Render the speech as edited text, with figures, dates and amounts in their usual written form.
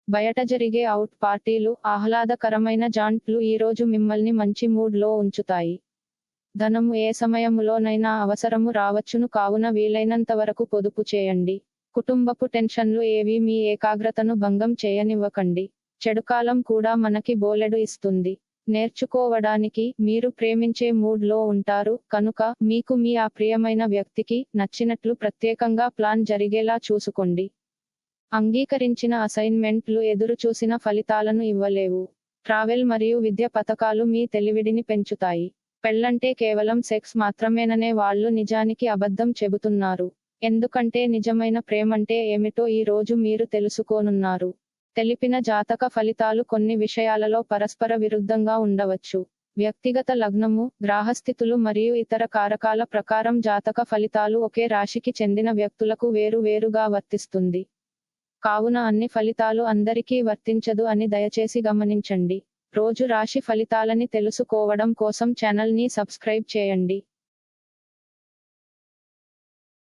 బయట జరిగే అవుట్ పార్టీలు, ఆహ్లాదకరమైన జాంట్లు ఈరోజు మిమ్మల్ని మంచి మూడ్ లో ఉంచుతాయి. ధనము ఏ సమయములోనైనా అవసరము రావచ్చును, కావున వీలైనంత వరకు పొదుపు చేయండి. కుటుంబపు టెన్షన్లు ఏవి మీ ఏకాగ్రతను భంగం చేయనివ్వకండి. చెడుకాలం కూడా మనకి బోలెడు ఇస్తుంది. నేర్చుకోవడానికి మీరు ప్రేమించే మూడ్ లో ఉంటారు కనుక మీకు మీ ఆ ప్రియమైన వ్యక్తికి నచ్చినట్లు ప్రత్యేకంగా ప్లాన్ జరిగేలా చూసుకోండి. అంగీకరించిన అసైన్మెంట్లు ఎదురుచూసిన ఫలితాలను ఇవ్వలేవు. ట్రావెల్ మరియు విద్య పథకాలు మీ తెలివిడిని పెంచుతాయి. పెళ్ళంటే కేవలం సెక్స్ మాత్రమేననే వాళ్ళు నిజానికి అబద్ధం చెబుతున్నారు. ఎందుకంటే నిజమైన ప్రేమంటే ఏమిటో ఈ రోజు మీరు తెలుసుకోనున్నారు. తెలిపిన జాతక ఫలితాలు కొన్ని విషయాలలో పరస్పర విరుద్ధంగా ఉండవచ్చు. వ్యక్తిగత లగ్నము, గ్రహస్థితులు మరియు ఇతర కారకాల ప్రకారం జాతక ఫలితాలు ఒకే రాశికి చెందిన వ్యక్తులకు వేరు వేరుగా వర్తిస్తుంది. కావున అన్ని ఫలితాలు అందరికీ వర్తించదు అని దయచేసి గమనించండి. రోజు రాశి ఫలితాలని తెలుసుకోవడం కోసం ఛానల్ ని సబ్స్క్రైబ్ చేయండి.